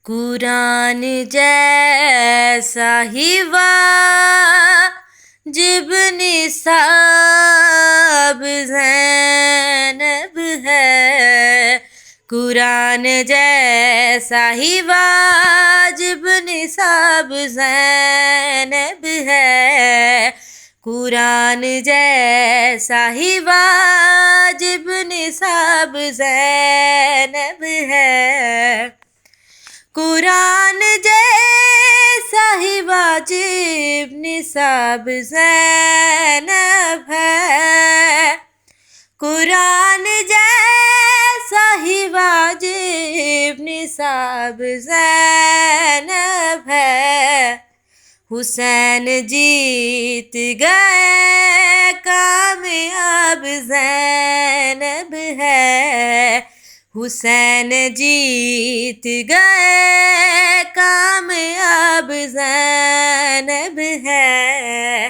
قرآن جیسا ہی واجب نصاب زینب ہے، قرآن جیسا ہی واجب نصاب زینب ہے، قرآن جیسا ہی واجب نصاب زینب ہے، قرآن جیسا ہی واجب نصاب زینب ہے، قرآن جیسا ہی واجب نصاب زینب ہے، حسین جیت گئے کامیاب زینب ہے، حسین جیت گئے کامیاب زینب ہے،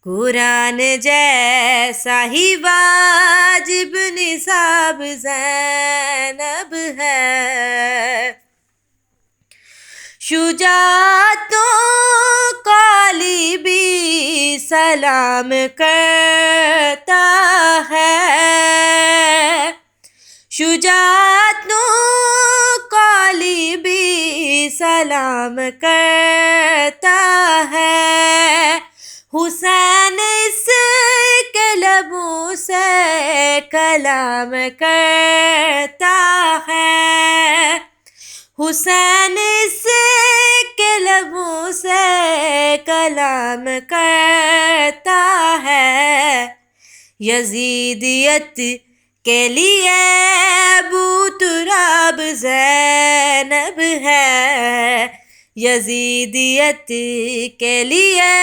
قرآن جیسا ہی واجب نصاب زینب ہے، شجاعتوں کا علی بھی سلام کرتا ہے، شجاعتوں کا علی بھی سلام کرتا ہے، حسین اس کے لبوں سے کلام کرتا ہے، حسین اس کے لبوں سے کلام کرتا ہے، یزیدیت کے لیے ابو تراب زینب ہے، یزیدیت کے لیے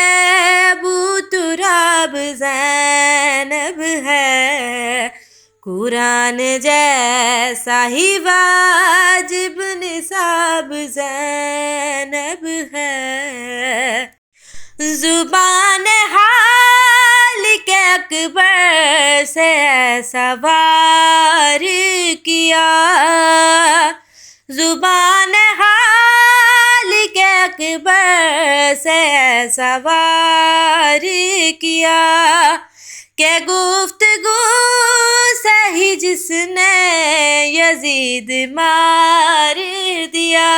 ابو تراب زینب ہے، قرآن جیسا ہی واجب نصاب زینب ہے، زبان حال کے اکبر سے ایسا وار کیا، زبان حال کے اکبر سے ایسا وار کیا کہ گفتگو سے ہی جس نے یزید مار دیا،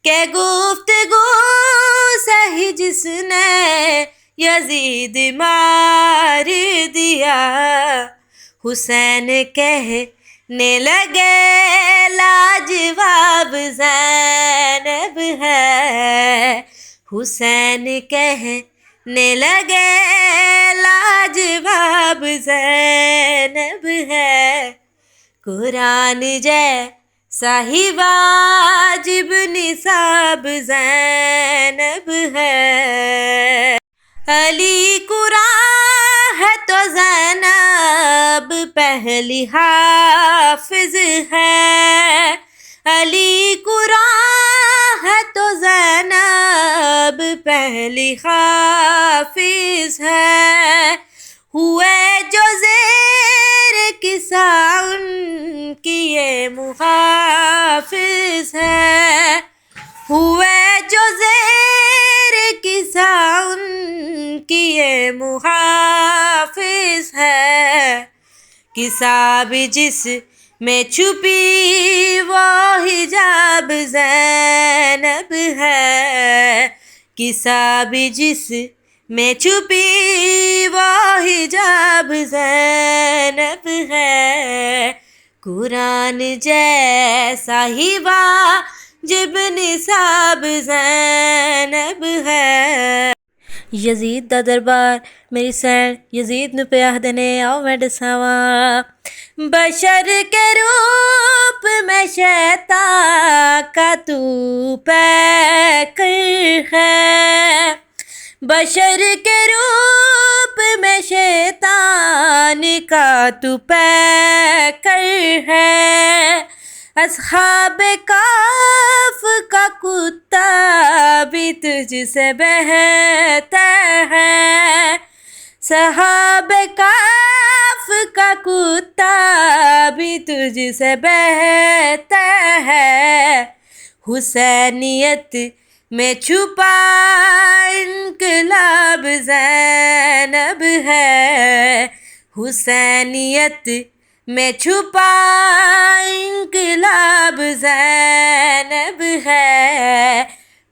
کہ گفتگو سے ہی جس نے یزید مار دیا، حسین کہنے لگے لاجواب زینب ہے، حسین کہنے لگے لاجواب زینب ہے، قرآن جیسا ہی واجب نصاب زینب ہے، علی قرآن ہے تو زینب پہلی حافظ ہے، علی قرآن ہے تو زینب پہلی حافظ ہے، ہوئے جو زیر کسان کی یہ محافظ ہے، ہوئے جو زیر کسان کی یہ محافظ ہے، کساب جس میں چھپی وہ حجاب زینب ہے، کساب جس میں چھپی وہ حجاب زینب ہے، قرآن جیسا ہی واجب نصاب زینب ہے، یزید دا دربار میری سین یزید نو پیاہ دینے آؤ میں دساواں، بشر کے روپ میں شیطان کا تو پیکر ہے، بشر کے روپ میں شیطان کا تو پیکر ہے، اصحاب کہف کا کتا بھی تجھ سے بہتر ہے، صحابہ کہف کا کتا بھی تجھ سے بہتر ہے، حسینیت میں چھپا انقلاب زینب ہے، حسینیت میں چھپا انقلاب زینب ہے،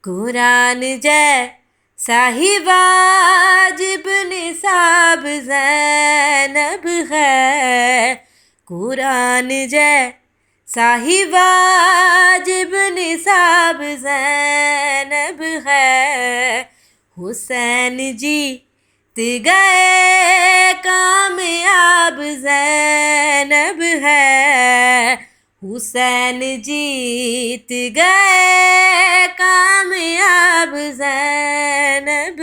قرآن جیسا ہی واجب نصاب زینب ہے، قرآن جیسا ہی واجب نصاب زینب ہے، حسین جیت گئے کامیاب زینب ہے، حسین جیت گئے کامیاب زینب